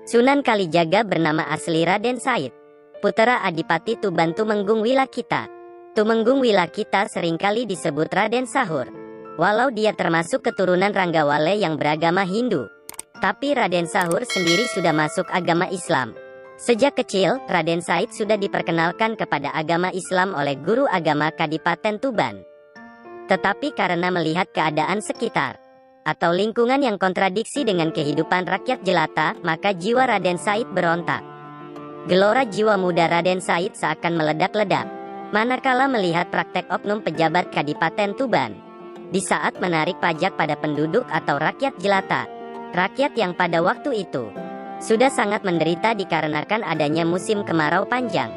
Sunan Kalijaga bernama asli Raden Said, putra Adipati Tuban Tumenggung Wilakita. Tumenggung Wilakita seringkali disebut Raden Sahur, walau dia termasuk keturunan Ranggawale yang beragama Hindu. Tapi Raden Sahur sendiri sudah masuk agama Islam. Sejak kecil, Raden Said sudah diperkenalkan kepada agama Islam oleh guru agama Kadipaten Tuban. Tetapi karena melihat keadaan sekitar atau lingkungan yang kontradiksi dengan kehidupan rakyat jelata, maka jiwa Raden Said berontak. Gelora jiwa muda Raden Said seakan meledak-ledak manakala melihat praktek oknum pejabat Kadipaten Tuban di saat menarik pajak pada penduduk atau rakyat jelata. Rakyat yang pada waktu itu sudah sangat menderita dikarenakan adanya musim kemarau panjang.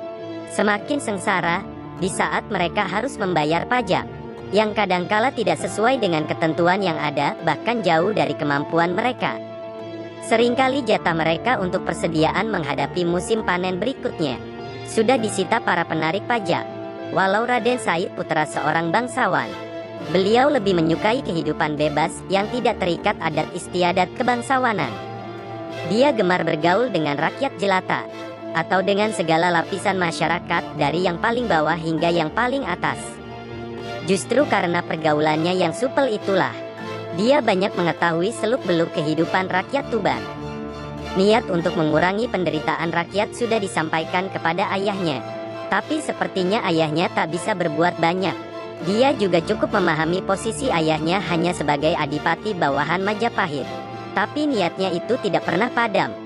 Semakin sengsara di saat mereka harus membayar pajak yang kadangkala tidak sesuai dengan ketentuan yang ada, bahkan jauh dari kemampuan mereka. Seringkali jatah mereka untuk persediaan menghadapi musim panen berikutnya sudah disita para penarik pajak. Walau Raden Said putra seorang bangsawan, beliau lebih menyukai kehidupan bebas yang tidak terikat adat istiadat kebangsawanan. Dia gemar bergaul dengan rakyat jelata atau dengan segala lapisan masyarakat dari yang paling bawah hingga yang paling atas. Justru karena pergaulannya yang supel itulah, dia banyak mengetahui seluk-beluk kehidupan rakyat Tuban. Niat untuk mengurangi penderitaan rakyat sudah disampaikan kepada ayahnya. Tapi sepertinya ayahnya tak bisa berbuat banyak. Dia juga cukup memahami posisi ayahnya hanya sebagai adipati bawahan Majapahit. Tapi niatnya itu tidak pernah padam.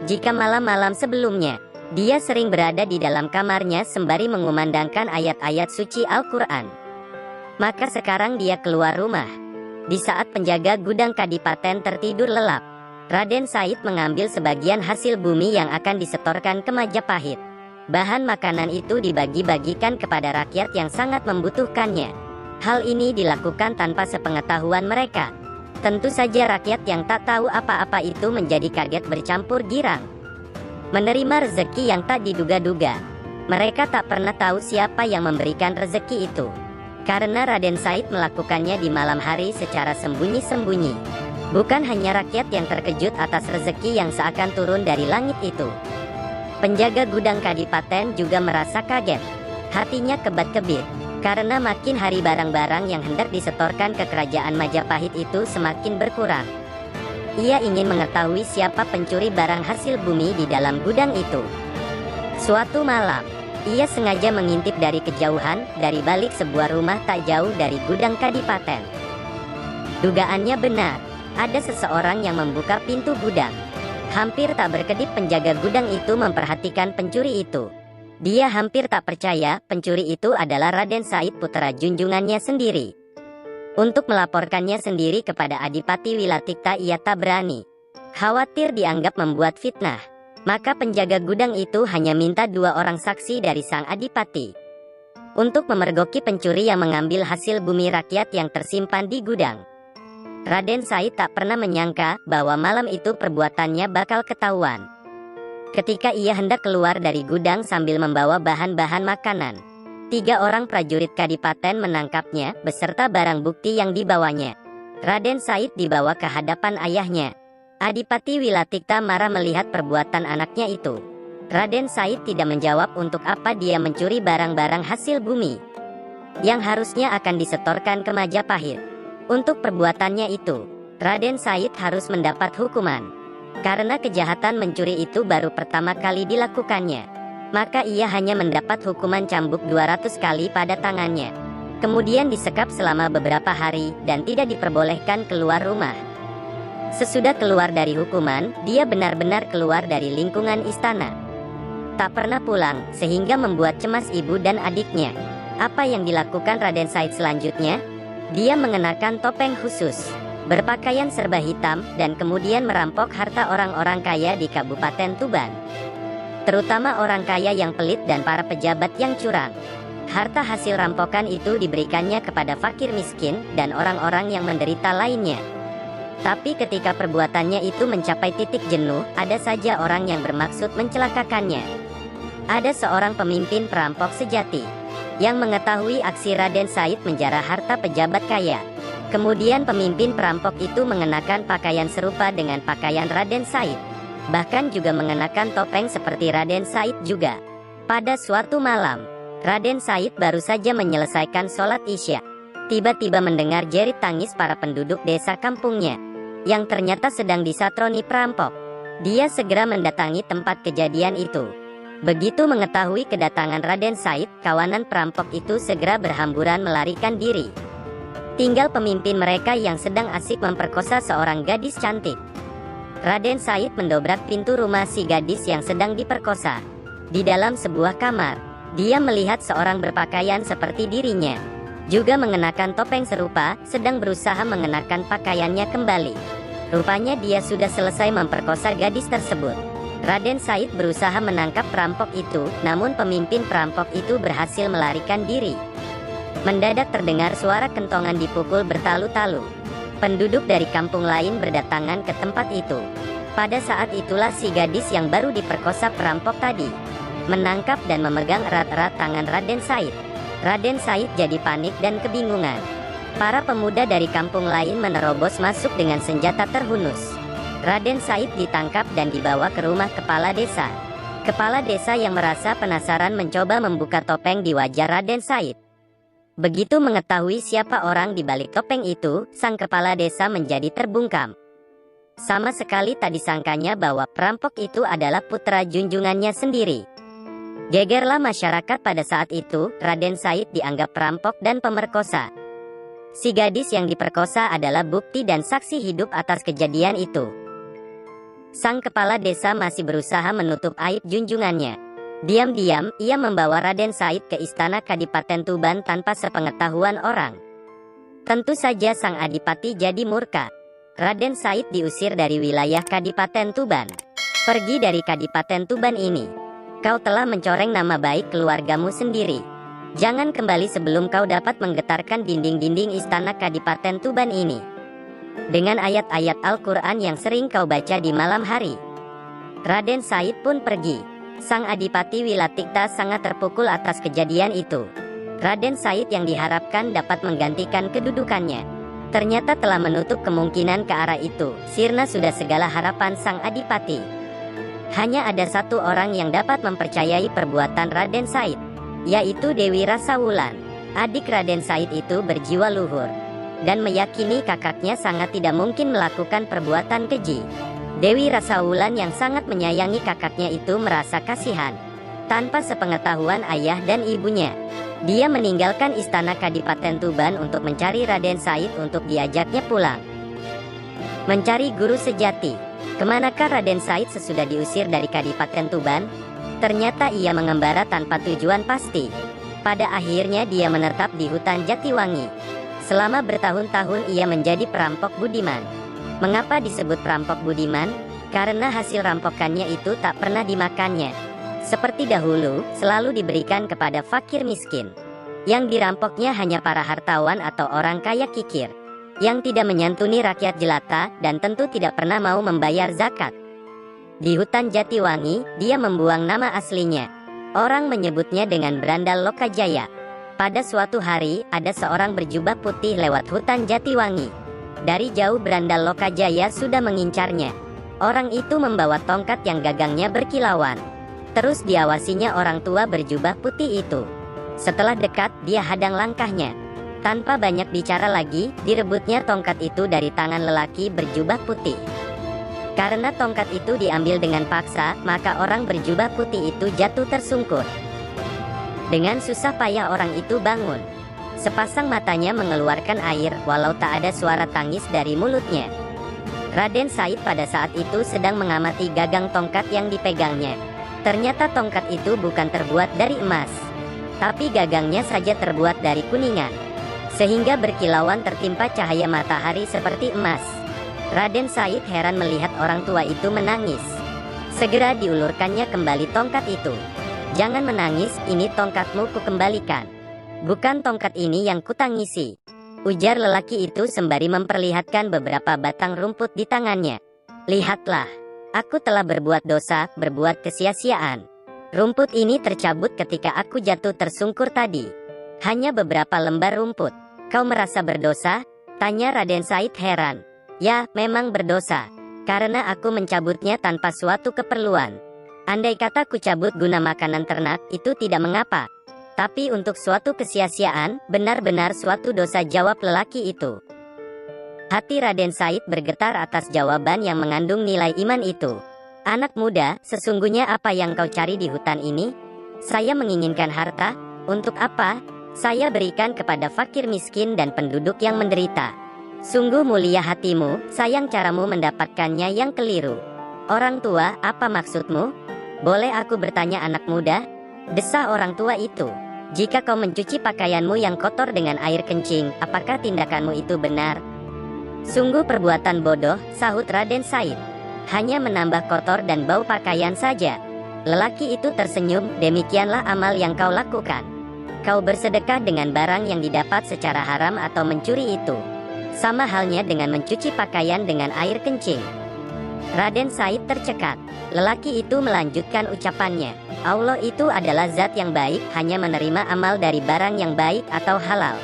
Jika malam-malam sebelumnya, dia sering berada di dalam kamarnya sembari mengumandangkan ayat-ayat suci Al-Quran. Maka sekarang dia keluar rumah. Di saat penjaga gudang Kadipaten tertidur lelap, Raden Said mengambil sebagian hasil bumi yang akan disetorkan ke Majapahit. Bahan makanan itu dibagi-bagikan kepada rakyat yang sangat membutuhkannya. Hal ini dilakukan tanpa sepengetahuan mereka. Tentu saja rakyat yang tak tahu apa-apa itu menjadi kaget bercampur girang. Menerima rezeki yang tak diduga-duga. Mereka tak pernah tahu siapa yang memberikan rezeki itu. Karena Raden Said melakukannya di malam hari secara sembunyi-sembunyi. Bukan hanya rakyat yang terkejut atas rezeki yang seakan turun dari langit itu. Penjaga gudang Kadipaten juga merasa kaget. Hatinya kebat-kebit, karena makin hari barang-barang yang hendak disetorkan ke kerajaan Majapahit itu semakin berkurang. Ia ingin mengetahui siapa pencuri barang hasil bumi di dalam gudang itu. Suatu malam, ia sengaja mengintip dari kejauhan, dari balik sebuah rumah tak jauh dari gudang Kadipaten. Dugaannya benar, ada seseorang yang membuka pintu gudang. Hampir tak berkedip penjaga gudang itu memperhatikan pencuri itu. Dia hampir tak percaya pencuri itu adalah Raden Said putra junjungannya sendiri. Untuk melaporkannya sendiri kepada Adipati Wilatikta ia tak berani. Khawatir dianggap membuat fitnah. Maka penjaga gudang itu hanya minta 2 orang saksi dari sang adipati untuk memergoki pencuri yang mengambil hasil bumi rakyat yang tersimpan di gudang. Raden Said tak pernah menyangka bahwa malam itu perbuatannya bakal ketahuan. Ketika ia hendak keluar dari gudang sambil membawa bahan-bahan makanan, 3 orang prajurit Kadipaten menangkapnya beserta barang bukti yang dibawanya. Raden Said dibawa ke hadapan ayahnya. Adipati Wilatikta marah melihat perbuatan anaknya itu. Raden Said tidak menjawab untuk apa dia mencuri barang-barang hasil bumi yang harusnya akan disetorkan ke Majapahit. Untuk perbuatannya itu, Raden Said harus mendapat hukuman. Karena kejahatan mencuri itu baru pertama kali dilakukannya, maka ia hanya mendapat hukuman cambuk 200 kali pada tangannya. Kemudian disekap selama beberapa hari dan tidak diperbolehkan keluar rumah. Sesudah keluar dari hukuman, dia benar-benar keluar dari lingkungan istana. Tak pernah pulang, sehingga membuat cemas ibu dan adiknya. Apa yang dilakukan Raden Said selanjutnya? Dia mengenakan topeng khusus, berpakaian serba hitam, dan kemudian merampok harta orang-orang kaya di Kabupaten Tuban. Terutama orang kaya yang pelit dan para pejabat yang curang. Harta hasil rampokan itu diberikannya kepada fakir miskin dan orang-orang yang menderita lainnya. Tapi ketika perbuatannya itu mencapai titik jenuh, ada saja orang yang bermaksud mencelakakannya. Ada seorang pemimpin perampok sejati yang mengetahui aksi Raden Said menjarah harta pejabat kaya. Kemudian pemimpin perampok itu mengenakan pakaian serupa dengan pakaian Raden Said. bahkan juga mengenakan topeng seperti Raden Said juga. Pada suatu malam, Raden Said baru saja menyelesaikan sholat Isya. Tiba-tiba mendengar jerit tangis para penduduk desa kampungnya, yang ternyata sedang disatroni perampok. Dia segera mendatangi tempat kejadian itu. Begitu mengetahui kedatangan Raden Said, kawanan perampok itu segera berhamburan melarikan diri. Tinggal pemimpin mereka yang sedang asik memperkosa seorang gadis cantik. Raden Said mendobrak pintu rumah si gadis yang sedang diperkosa. Di dalam sebuah kamar, dia melihat seorang berpakaian seperti dirinya, juga mengenakan topeng serupa, sedang berusaha mengenakan pakaiannya kembali. Rupanya dia sudah selesai memperkosa gadis tersebut. Raden Said berusaha menangkap perampok itu, namun pemimpin perampok itu berhasil melarikan diri. Mendadak terdengar suara kentongan dipukul bertalu-talu. Penduduk dari kampung lain berdatangan ke tempat itu. Pada saat itulah si gadis yang baru diperkosa perampok tadi menangkap dan memegang erat-erat tangan Raden Said. Raden Said jadi panik dan kebingungan. Para pemuda dari kampung lain menerobos masuk dengan senjata terhunus. Raden Said ditangkap dan dibawa ke rumah kepala desa. Kepala desa yang merasa penasaran mencoba membuka topeng di wajah Raden Said. Begitu mengetahui siapa orang di balik topeng itu, sang kepala desa menjadi terbungkam. Sama sekali tak disangkanya bahwa perampok itu adalah putra junjungannya sendiri. Gegerlah masyarakat pada saat itu. Raden Said dianggap perampok dan pemerkosa. Si gadis yang diperkosa adalah bukti dan saksi hidup atas kejadian itu. Sang kepala desa masih berusaha menutup aib junjungannya. Diam-diam, ia membawa Raden Said ke istana Kadipaten Tuban tanpa sepengetahuan orang. Tentu saja sang adipati jadi murka. Raden Said diusir dari wilayah Kadipaten Tuban. Pergi dari Kadipaten Tuban ini. Kau telah mencoreng nama baik keluargamu sendiri. Jangan kembali sebelum kau dapat menggetarkan dinding-dinding istana Kadipaten Tuban ini dengan ayat-ayat Al-Quran yang sering kau baca di malam hari. Raden Said pun pergi. Sang adipati Wilatikta sangat terpukul atas kejadian itu. Raden Said yang diharapkan dapat menggantikan kedudukannya, ternyata telah menutup kemungkinan ke arah itu. Sirna sudah segala harapan sang adipati. Hanya ada satu orang yang dapat mempercayai perbuatan Raden Said, yaitu Dewi Rasawulan. Adik Raden Said itu berjiwa luhur dan meyakini kakaknya sangat tidak mungkin melakukan perbuatan keji. Dewi Rasawulan yang sangat menyayangi kakaknya itu merasa kasihan. Tanpa sepengetahuan ayah dan ibunya, dia meninggalkan istana Kadipaten Tuban untuk mencari Raden Said untuk diajaknya pulang. Mencari guru sejati. Kemanakah Raden Said sesudah diusir dari Kadipaten Tuban? Ternyata ia mengembara tanpa tujuan pasti. Pada akhirnya dia menetap di hutan Jatiwangi. Selama bertahun-tahun ia menjadi perampok budiman. Mengapa disebut perampok budiman? Karena hasil rampokannya itu tak pernah dimakannya. Seperti dahulu, selalu diberikan kepada fakir miskin. Yang dirampoknya hanya para hartawan atau orang kaya kikir, yang tidak menyantuni rakyat jelata dan tentu tidak pernah mau membayar zakat. Di hutan Jatiwangi, dia membuang nama aslinya. Orang menyebutnya dengan Brandal Lokajaya. Pada suatu hari, ada seorang berjubah putih lewat hutan Jatiwangi. Dari jauh Brandal Lokajaya sudah mengincarnya. Orang itu membawa tongkat yang gagangnya berkilauan. Terus diawasinya orang tua berjubah putih itu. Setelah dekat, dia hadang langkahnya. Tanpa banyak bicara lagi, direbutnya tongkat itu dari tangan lelaki berjubah putih. Karena tongkat itu diambil dengan paksa, maka orang berjubah putih itu jatuh tersungkur. Dengan susah payah orang itu bangun. Sepasang matanya mengeluarkan air, walau tak ada suara tangis dari mulutnya. Raden Said pada saat itu sedang mengamati gagang tongkat yang dipegangnya. Ternyata tongkat itu bukan terbuat dari emas, tapi gagangnya saja terbuat dari kuningan, sehingga berkilauan tertimpa cahaya matahari seperti emas. Raden Said heran melihat orang tua itu menangis. Segera diulurkannya kembali tongkat itu. "Jangan menangis, ini tongkatmu kukembalikan. Bukan tongkat ini yang kutangisi," ujar lelaki itu sembari memperlihatkan beberapa batang rumput di tangannya. "Lihatlah, aku telah berbuat dosa, berbuat kesia-siaan. Rumput ini tercabut ketika aku jatuh tersungkur tadi. Hanya beberapa lembar rumput. Kau merasa berdosa?" tanya Raden Said heran. "Ya, memang berdosa. Karena aku mencabutnya tanpa suatu keperluan. Andai kata ku cabut guna makanan ternak, itu tidak mengapa. Tapi untuk suatu kesia-siaan, benar-benar suatu dosa, jawab lelaki itu. Hati Raden Said bergetar atas jawaban yang mengandung nilai iman itu. Anak muda, sesungguhnya apa yang kau cari di hutan ini? Saya menginginkan harta. Untuk apa? Saya berikan kepada fakir miskin dan penduduk yang menderita. Sungguh mulia hatimu, sayang caramu mendapatkannya yang keliru. Orang tua, apa maksudmu? Boleh aku bertanya anak muda? Desah orang tua itu. Jika kau mencuci pakaianmu yang kotor dengan air kencing, apakah tindakanmu itu benar? Sungguh perbuatan bodoh, sahut Raden Said. Hanya menambah kotor dan bau pakaian saja. Lelaki itu tersenyum, demikianlah amal yang kau lakukan. Kau bersedekah dengan barang yang didapat secara haram atau mencuri itu. Sama halnya dengan mencuci pakaian dengan air kencing. Raden Said tercekat. Lelaki itu melanjutkan ucapannya. Allah itu adalah zat yang baik, hanya menerima amal dari barang yang baik atau halal.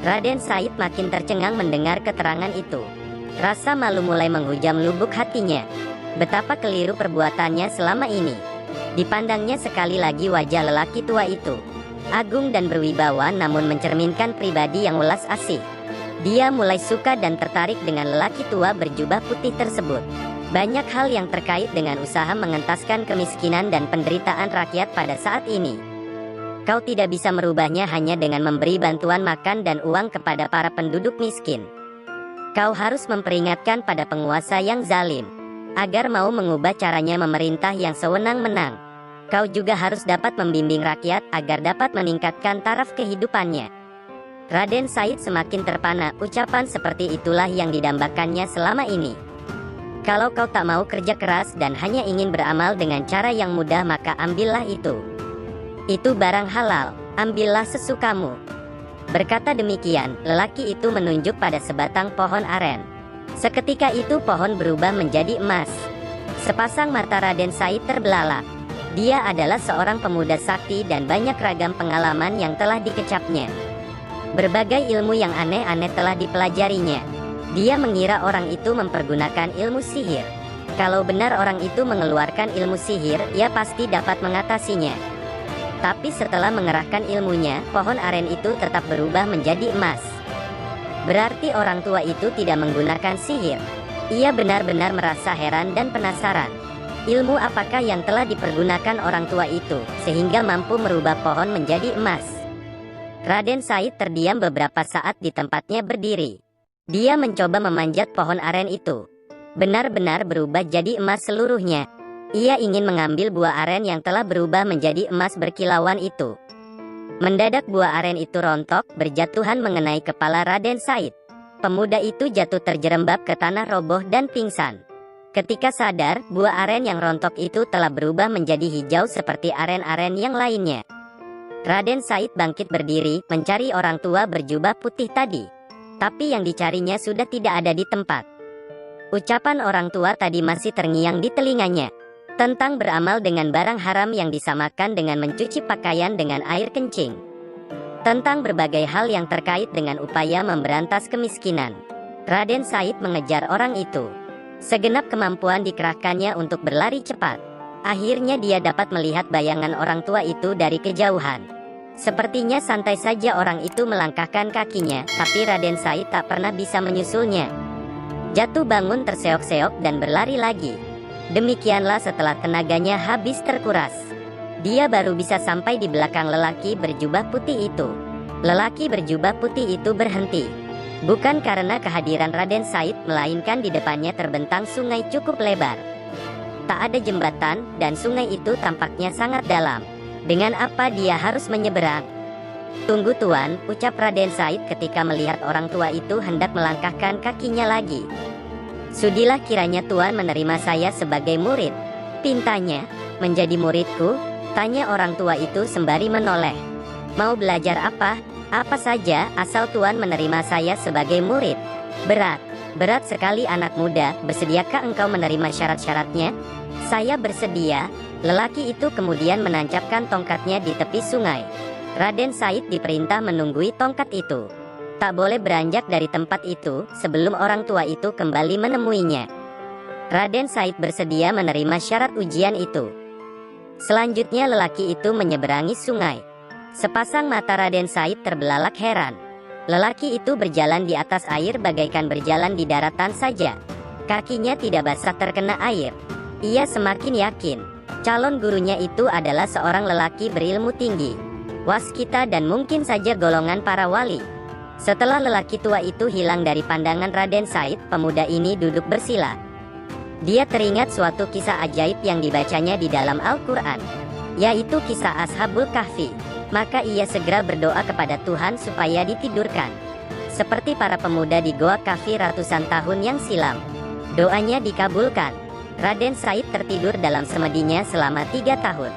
Raden Said makin tercengang mendengar keterangan itu. Rasa malu mulai menghujam lubuk hatinya. Betapa keliru perbuatannya selama ini. Dipandangnya sekali lagi wajah lelaki tua itu. Agung dan berwibawa, namun mencerminkan pribadi yang welas asih. Dia mulai suka dan tertarik dengan lelaki tua berjubah putih tersebut. Banyak hal yang terkait dengan usaha mengentaskan kemiskinan dan penderitaan rakyat pada saat ini. Kau tidak bisa merubahnya hanya dengan memberi bantuan makan dan uang kepada para penduduk miskin. Kau harus memperingatkan pada penguasa yang zalim, agar mau mengubah caranya memerintah yang sewenang-wenang. Kau juga harus dapat membimbing rakyat agar dapat meningkatkan taraf kehidupannya. Raden Said semakin terpana, ucapan seperti itulah yang didambakannya selama ini. Kalau kau tak mau kerja keras dan hanya ingin beramal dengan cara yang mudah, maka ambillah itu. Itu barang halal, ambillah sesukamu. Berkata demikian, lelaki itu menunjuk pada sebatang pohon aren. Seketika itu pohon berubah menjadi emas. Sepasang mata Raden Said terbelalak. Dia adalah seorang pemuda sakti dan banyak ragam pengalaman yang telah dikecapnya. Berbagai ilmu yang aneh-aneh telah dipelajarinya. Dia mengira orang itu mempergunakan ilmu sihir. Kalau benar orang itu mengeluarkan ilmu sihir, ia pasti dapat mengatasinya. Tapi setelah mengerahkan ilmunya, pohon aren itu tetap berubah menjadi emas. Berarti orang tua itu tidak menggunakan sihir. Ia benar-benar merasa heran dan penasaran. Ilmu apakah yang telah dipergunakan orang tua itu, sehingga mampu merubah pohon menjadi emas? Raden Said terdiam beberapa saat di tempatnya berdiri. Dia mencoba memanjat pohon aren itu. Benar-benar berubah jadi emas seluruhnya. Ia ingin mengambil buah aren yang telah berubah menjadi emas berkilauan itu. Mendadak buah aren itu rontok, berjatuhan mengenai kepala Raden Said. Pemuda itu jatuh terjerembab ke tanah roboh dan pingsan. Ketika sadar, buah aren yang rontok itu telah berubah menjadi hijau seperti aren-aren yang lainnya. Raden Said bangkit berdiri, mencari orang tua berjubah putih tadi. Tapi yang dicarinya sudah tidak ada di tempat. Ucapan orang tua tadi masih terngiang di telinganya. Tentang beramal dengan barang haram yang disamakan dengan mencuci pakaian dengan air kencing. Tentang berbagai hal yang terkait dengan upaya memberantas kemiskinan. Raden Said mengejar orang itu. Segenap kemampuan dikerahkannya untuk berlari cepat. Akhirnya dia dapat melihat bayangan orang tua itu dari kejauhan. Sepertinya santai saja orang itu melangkahkan kakinya, tapi Raden Said tak pernah bisa menyusulnya. Jatuh bangun terseok-seok dan berlari lagi. Demikianlah setelah tenaganya habis terkuras. Dia baru bisa sampai di belakang lelaki berjubah putih itu. Lelaki berjubah putih itu berhenti. Bukan karena kehadiran Raden Said, melainkan di depannya terbentang sungai cukup lebar. Tak ada jembatan, dan sungai itu tampaknya sangat dalam. Dengan apa dia harus menyeberang? Tunggu tuan, ucap Raden Said ketika melihat orang tua itu hendak melangkahkan kakinya lagi. Sudilah kiranya tuan menerima saya sebagai murid. Pintanya, menjadi muridku? Tanya orang tua itu sembari menoleh. Mau belajar apa? Apa saja, asal tuan menerima saya sebagai murid. Berat sekali anak muda, bersediakah engkau menerima syarat-syaratnya? Saya bersedia. Lelaki itu kemudian menancapkan tongkatnya di tepi sungai. Raden Said diperintah menunggui tongkat itu. Tak boleh beranjak dari tempat itu sebelum orang tua itu kembali menemuinya. Raden Said bersedia menerima syarat ujian itu. Selanjutnya lelaki itu menyeberangi sungai. Sepasang mata Raden Said terbelalak heran. Lelaki itu berjalan di atas air bagaikan berjalan di daratan saja. Kakinya tidak basah terkena air. Ia semakin yakin calon gurunya itu adalah seorang lelaki berilmu tinggi, waskita dan mungkin saja golongan para wali. Setelah lelaki tua itu hilang dari pandangan Raden Said, pemuda ini duduk bersila. Dia teringat suatu kisah ajaib yang dibacanya di dalam Al-Quran, yaitu kisah Ashabul Kahfi. Maka ia segera berdoa kepada Tuhan supaya ditidurkan, seperti para pemuda di Goa Kahfi ratusan tahun yang silam. Doanya dikabulkan. Raden Said tertidur dalam semedinya selama 3 tahun.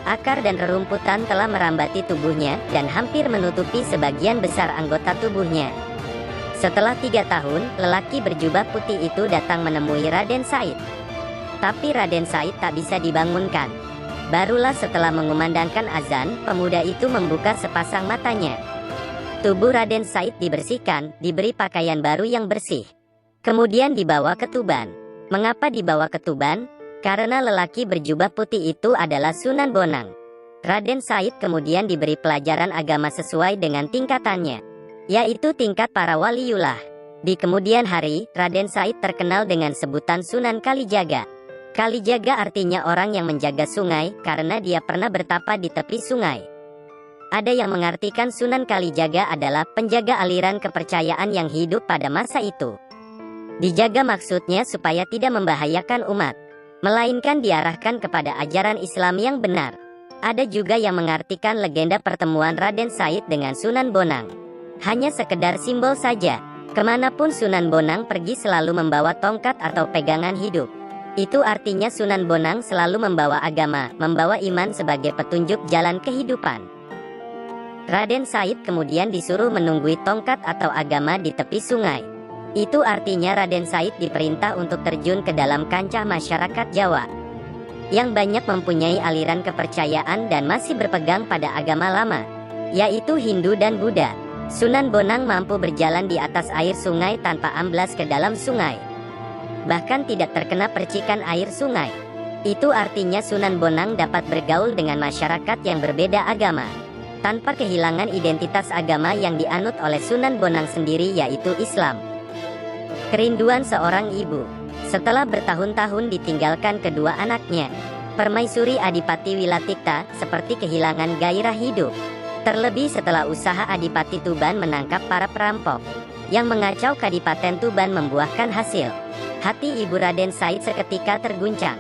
Akar dan rerumputan telah merambati tubuhnya dan hampir menutupi sebagian besar anggota tubuhnya. Setelah 3 tahun, lelaki berjubah putih itu datang menemui Raden Said. Tapi Raden Said tak bisa dibangunkan. Barulah setelah mengumandangkan azan, pemuda itu membuka sepasang matanya. Tubuh Raden Said dibersihkan, diberi pakaian baru yang bersih. Kemudian dibawa ke Tuban. Mengapa dibawa ke Tuban? Karena lelaki berjubah putih itu adalah Sunan Bonang. Raden Said kemudian diberi pelajaran agama sesuai dengan tingkatannya, yaitu tingkat para waliullah. Di kemudian hari, Raden Said terkenal dengan sebutan Sunan Kalijaga. Kalijaga artinya orang yang menjaga sungai, karena dia pernah bertapa di tepi sungai. Ada yang mengartikan Sunan Kalijaga adalah penjaga aliran kepercayaan yang hidup pada masa itu. Dijaga maksudnya supaya tidak membahayakan umat, melainkan diarahkan kepada ajaran Islam yang benar. Ada juga yang mengartikan legenda pertemuan Raden Said dengan Sunan Bonang hanya sekedar simbol saja. Kemanapun Sunan Bonang pergi selalu membawa tongkat atau pegangan hidup. Itu artinya Sunan Bonang selalu membawa agama, membawa iman sebagai petunjuk jalan kehidupan. Raden Said kemudian disuruh menunggui tongkat atau agama di tepi sungai. Itu artinya Raden Said diperintah untuk terjun ke dalam kancah masyarakat Jawa yang banyak mempunyai aliran kepercayaan dan masih berpegang pada agama lama, yaitu Hindu dan Buddha. Sunan Bonang mampu berjalan di atas air sungai tanpa amblas ke dalam sungai, bahkan tidak terkena percikan air sungai. Itu artinya Sunan Bonang dapat bergaul dengan masyarakat yang berbeda agama tanpa kehilangan identitas agama yang dianut oleh Sunan Bonang sendiri, yaitu Islam. Kerinduan seorang ibu. Setelah bertahun-tahun ditinggalkan kedua anaknya, Permaisuri Adipati Wilatikta seperti kehilangan gairah hidup. Terlebih setelah usaha Adipati Tuban menangkap para perampok yang mengacau Kadipaten Tuban membuahkan hasil. Hati ibu Raden Said seketika terguncang.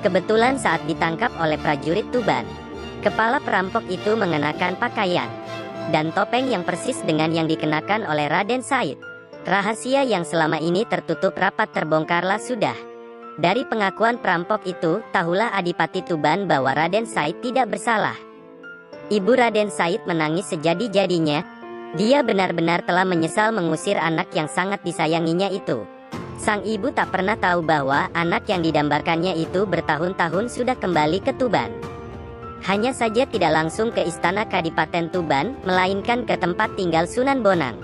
Kebetulan saat ditangkap oleh prajurit Tuban, kepala perampok itu mengenakan pakaian dan topeng yang persis dengan yang dikenakan oleh Raden Said. Rahasia yang selama ini tertutup rapat terbongkarlah sudah. Dari pengakuan perampok itu, tahulah Adipati Tuban bahwa Raden Said tidak bersalah. Ibu Raden Said menangis sejadi-jadinya. Dia benar-benar telah menyesal mengusir anak yang sangat disayanginya itu. Sang ibu tak pernah tahu bahwa anak yang didambakannya itu bertahun-tahun sudah kembali ke Tuban. Hanya saja tidak langsung ke istana Kadipaten Tuban, melainkan ke tempat tinggal Sunan Bonang.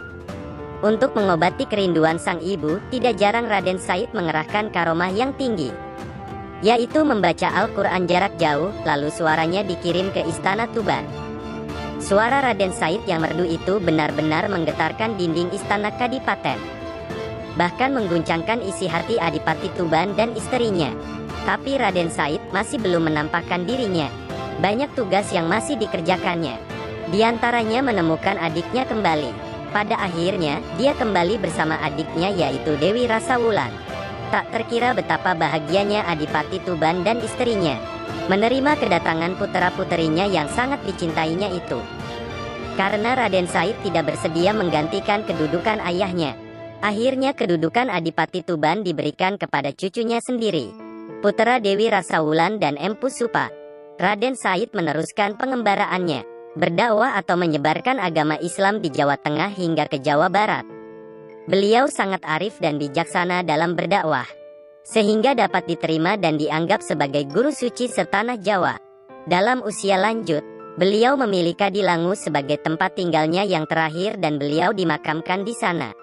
Untuk mengobati kerinduan sang ibu, tidak jarang Raden Said mengerahkan karomah yang tinggi, yaitu membaca Al-Quran jarak jauh, lalu suaranya dikirim ke istana Tuban. Suara Raden Said yang merdu itu benar-benar menggetarkan dinding istana Kadipaten, bahkan mengguncangkan isi hati Adipati Tuban dan istrinya. Tapi Raden Said masih belum menampakkan dirinya. Banyak tugas yang masih dikerjakannya, di antaranya menemukan adiknya kembali. Pada akhirnya, dia kembali bersama adiknya, yaitu Dewi Rasawulan. Tak terkira betapa bahagianya Adipati Tuban dan istrinya menerima kedatangan putra-puterinya yang sangat dicintainya itu. Karena Raden Said tidak bersedia menggantikan kedudukan ayahnya, akhirnya kedudukan Adipati Tuban diberikan kepada cucunya sendiri, putra Dewi Rasawulan dan Empu Supa. Raden Said meneruskan pengembaraannya, berdakwah atau menyebarkan agama Islam di Jawa Tengah hingga ke Jawa Barat. Beliau sangat arif dan bijaksana dalam berdakwah, sehingga dapat diterima dan dianggap sebagai guru suci setanah Jawa. Dalam usia lanjut, beliau memilih Kadilangu sebagai tempat tinggalnya yang terakhir dan beliau dimakamkan di sana.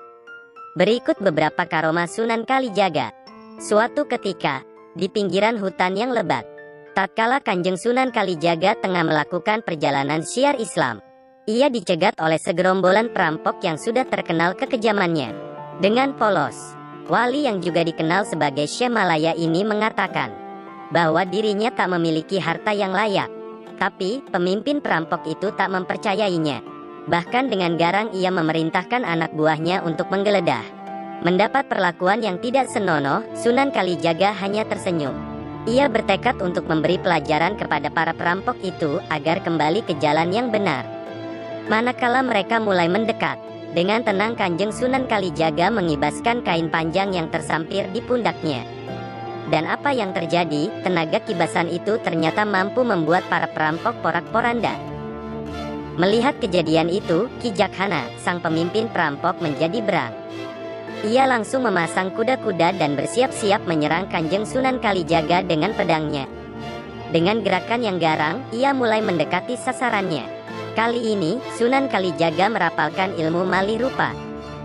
Berikut beberapa karomah Sunan Kalijaga. Suatu ketika, di pinggiran hutan yang lebat, tatkala Kanjeng Sunan Kalijaga tengah melakukan perjalanan syiar Islam, ia dicegat oleh segerombolan perampok yang sudah terkenal kekejamannya. Dengan polos, wali yang juga dikenal sebagai Syekh Malaya ini mengatakan bahwa dirinya tak memiliki harta yang layak. Tapi, pemimpin perampok itu tak mempercayainya. Bahkan dengan garang ia memerintahkan anak buahnya untuk menggeledah. Mendapat perlakuan yang tidak senonoh, Sunan Kalijaga hanya tersenyum. Ia bertekad untuk memberi pelajaran kepada para perampok itu agar kembali ke jalan yang benar. Manakala mereka mulai mendekat, dengan tenang Kanjeng Sunan Kalijaga mengibaskan kain panjang yang tersampir di pundaknya. Dan apa yang terjadi, tenaga kibasan itu ternyata mampu membuat para perampok porak-poranda. Melihat kejadian itu, Ki Jakhana, sang pemimpin perampok menjadi berang. Ia langsung memasang kuda-kuda dan bersiap-siap menyerang Kanjeng Sunan Kalijaga dengan pedangnya. Dengan gerakan yang garang, ia mulai mendekati sasarannya. Kali ini, Sunan Kalijaga merapalkan ilmu mali rupa.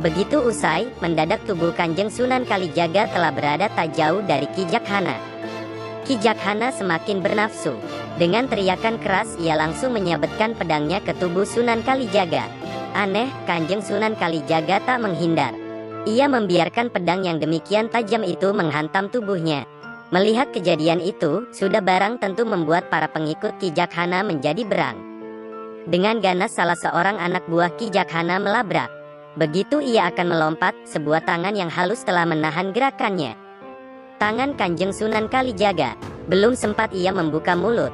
Begitu usai, mendadak tubuh Kanjeng Sunan Kalijaga telah berada tak jauh dari Ki Jakhana. Ki Jakhana semakin bernafsu. Dengan teriakan keras, ia langsung menyabetkan pedangnya ke tubuh Sunan Kalijaga. Aneh, Kanjeng Sunan Kalijaga tak menghindar. Ia membiarkan pedang yang demikian tajam itu menghantam tubuhnya. Melihat kejadian itu, sudah barang tentu membuat para pengikut Ki Jakhana menjadi berang. Dengan ganas salah seorang anak buah Ki Jakhana melabrak. Begitu ia akan melompat, sebuah tangan yang halus telah menahan gerakannya. Tangan Kanjeng Sunan Kalijaga. Belum sempat ia membuka mulut.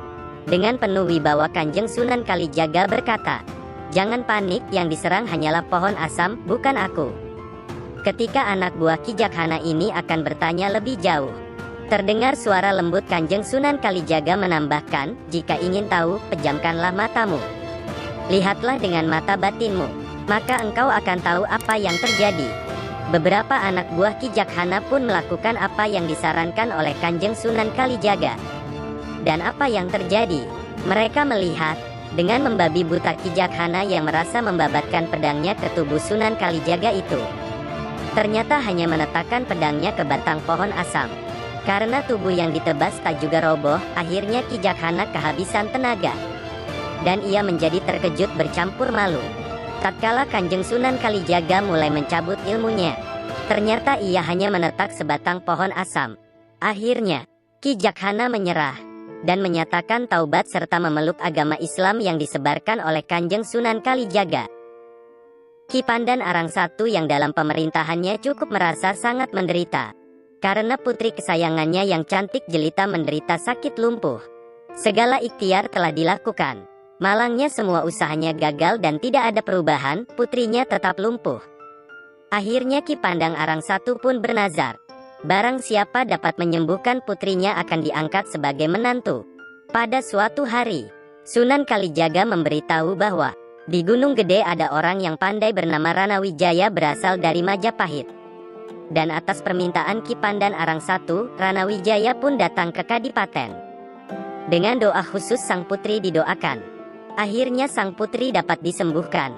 Dengan penuh wibawa Kanjeng Sunan Kalijaga berkata, "Jangan panik, yang diserang hanyalah pohon asam, bukan aku." Ketika anak buah Ki Jakhana ini akan bertanya lebih jauh, terdengar suara lembut Kanjeng Sunan Kalijaga menambahkan, "Jika ingin tahu, pejamkanlah matamu. Lihatlah dengan mata batinmu, maka engkau akan tahu apa yang terjadi." Beberapa anak buah Ki Jakhana pun melakukan apa yang disarankan oleh Kanjeng Sunan Kalijaga. Dan apa yang terjadi? Mereka melihat, dengan membabi buta Ki Jakhana yang merasa membabatkan pedangnya ke tubuh Sunan Kalijaga itu, ternyata hanya meletakkan pedangnya ke batang pohon asam. Karena tubuh yang ditebas tak juga roboh, akhirnya Ki Jakhana kehabisan tenaga. Dan ia menjadi terkejut bercampur malu. Tatkala Kanjeng Sunan Kalijaga mulai mencabut ilmunya, ternyata ia hanya menetak sebatang pohon asam. Akhirnya, Ki Jakhana menyerah dan menyatakan taubat serta memeluk agama Islam yang disebarkan oleh Kanjeng Sunan Kalijaga. Ki Pandan Arang I yang dalam pemerintahannya cukup merasa sangat menderita. Karena putri kesayangannya yang cantik jelita menderita sakit lumpuh. Segala ikhtiar telah dilakukan. Malangnya semua usahanya gagal dan tidak ada perubahan, putrinya tetap lumpuh. Akhirnya Ki Pandang Arang I pun bernazar. Barang siapa dapat menyembuhkan putrinya akan diangkat sebagai menantu. Pada suatu hari, Sunan Kalijaga memberitahu bahwa di Gunung Gede ada orang yang pandai bernama Rana Wijaya berasal dari Majapahit. Dan atas permintaan Ki Pandan Arang I, Rana Wijaya pun datang ke Kadipaten. Dengan doa khusus sang putri didoakan. Akhirnya sang putri dapat disembuhkan.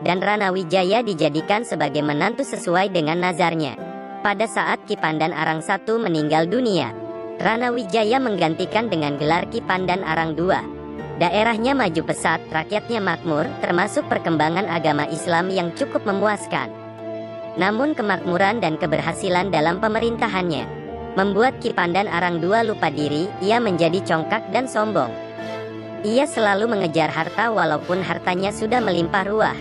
Dan Rana Wijaya dijadikan sebagai menantu sesuai dengan nazarnya. Pada saat Ki Pandan Arang I meninggal dunia, Rana Wijaya menggantikan dengan gelar Ki Pandan Arang II. Daerahnya maju pesat, rakyatnya makmur, termasuk perkembangan agama Islam yang cukup memuaskan. Namun kemakmuran dan keberhasilan dalam pemerintahannya membuat Ki Pandan Arang II lupa diri, ia menjadi congkak dan sombong. Ia selalu mengejar harta walaupun hartanya sudah melimpah ruah.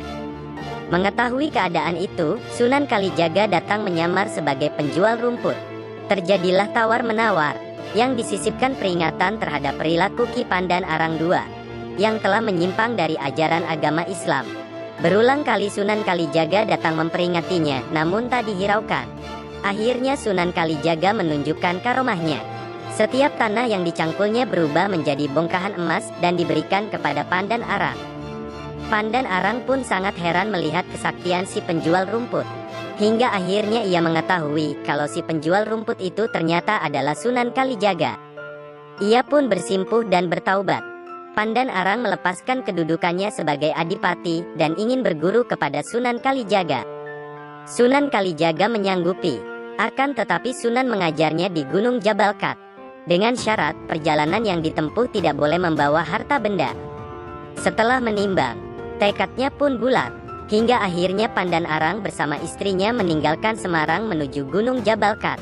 Mengetahui keadaan itu, Sunan Kalijaga datang menyamar sebagai penjual rumput. Terjadilah tawar-menawar yang disisipkan peringatan terhadap perilaku Ki Pandan Arang II yang telah menyimpang dari ajaran agama Islam. Berulang kali Sunan Kalijaga datang memperingatinya, namun tak dihiraukan. Akhirnya Sunan Kalijaga menunjukkan karomahnya. Setiap tanah yang dicangkulnya berubah menjadi bongkahan emas dan diberikan kepada Pandan Arang. Pandan Arang pun sangat heran melihat kesaktian si penjual rumput. Hingga akhirnya ia mengetahui kalau si penjual rumput itu ternyata adalah Sunan Kalijaga. Ia pun bersimpuh dan bertaubat. Pandan Arang melepaskan kedudukannya sebagai adipati dan ingin berguru kepada Sunan Kalijaga. Sunan Kalijaga menyanggupi. Akan tetapi Sunan mengajarnya di Gunung Jabal Kat, dengan syarat perjalanan yang ditempuh tidak boleh membawa harta benda. Setelah menimbang, tekadnya pun bulat, hingga akhirnya Pandan Arang bersama istrinya meninggalkan Semarang menuju Gunung Jabal Kat.